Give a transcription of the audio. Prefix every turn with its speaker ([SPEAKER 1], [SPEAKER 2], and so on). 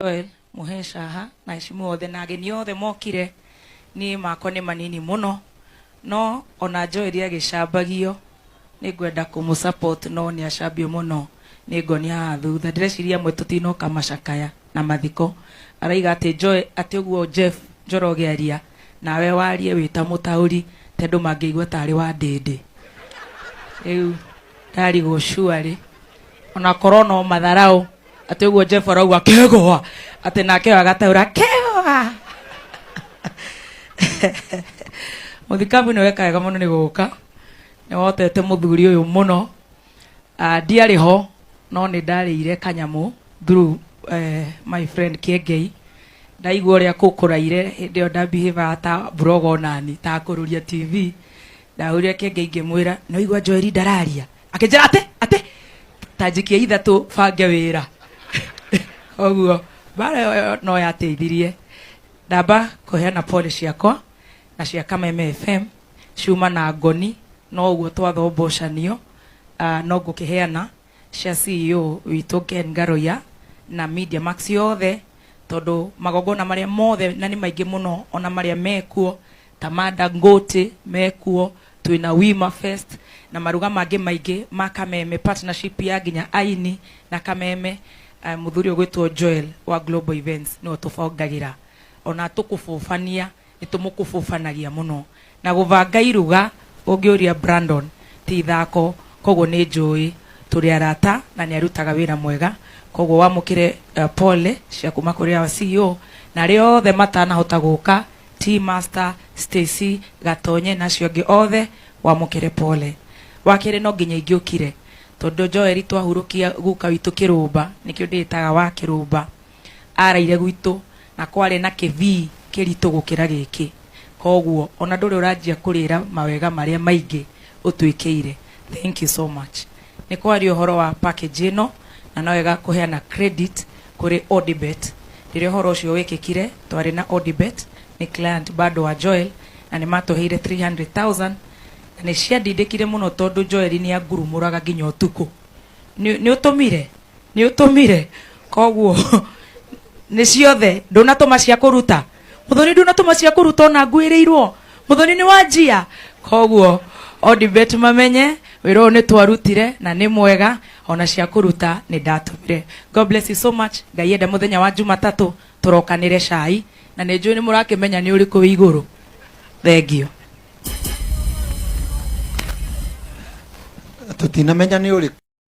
[SPEAKER 1] Joel Muhesha ha na heshimu othe na ageni othe mokire ni makwa ni manini muno no ona Joel agicambagio ni ngwenda kumu support no ni acambio muno ni ngonia thutha ndireciria mwe tutinoka macakaya na mathiko araiga ati Joel ati uguo Jeff Njoroge aria nawe warie wita mutauri tendu mangeigwa tari wa ndindi riu ndari gucua ona korona matharau ati uguo Jeff arauga kegwa ati nake agataura kegwa muthikabu ni wekaga muno ni guka ni wotete muthuri uyu muno ndiari ho no ni ndarire kanyamu through my friend Kengei ndaigua ria kukuraire hindi onda behave ta brogo nani ta kururia TV ndauria Kengei ngimwira no igua Joel ndararia akinjira ate tajikia ithatu bange wira oguo bare no yateithirie ndamba kuheana pole ciakwa na cia Kameme FM ciuma na ngoni no uguo twathombocanio no ngukiheana cia CEO witũ Ken Ngaroya na Media Max yothe tondu magogona maria mothe na ni maingi muno ona maria mekuo Tamada Ngote mekuo twina Wima Fest na maruga mangi maingi ma Kameme partnership ya ginya Aini na Kameme muthuri gwitwo Joel wa Global Events no tufongagira ona tukufufania nitumukufufanagia muno na guvanga iruga ungiuria Brandon ti ithako koguo ni njui turi arata na ni arutaga wira mwega koguo wamukire pole cia kuma kuri wa CEO na rio othe matanahota guka Team Master Stacy Gatonye na cio ngi othe wamukire pole wakire no nginya ingiukire tondu Joel twahurukia guka witu Kirumba nikio nditaga wa Kirumba araire gwitu na kware na kivi kirito gukira giki koguo ona nduri uranjia kurira mawega maria maingi utwikeire. Thank you so much. Ni kwari uhoro wa package ino na nawega kuheana credit kuri Odibet rire horo ucio wikikire twari na Odibet ni client bado wa Joel na ni matoheire 300,000 na ni ciandindikire muno tondu Joel ni agurumuraga nginya utuku ni utumire koguo ni ciothe ndunatuma cia kuruta muthoni ndunatuma cia kuruta ona nguirirwo muthoni ni wanjia koguo Odibet mamenye wiro ni twarutire na ni mwega ona cia kuruta ni ndatumire. God bless you so much. Ngai enda muthenya wa Jumatatu turokanire cai na ni njui ni murakimenya ni uriku wi iguru. Thank you.
[SPEAKER 2] Tutinamenya ni uriku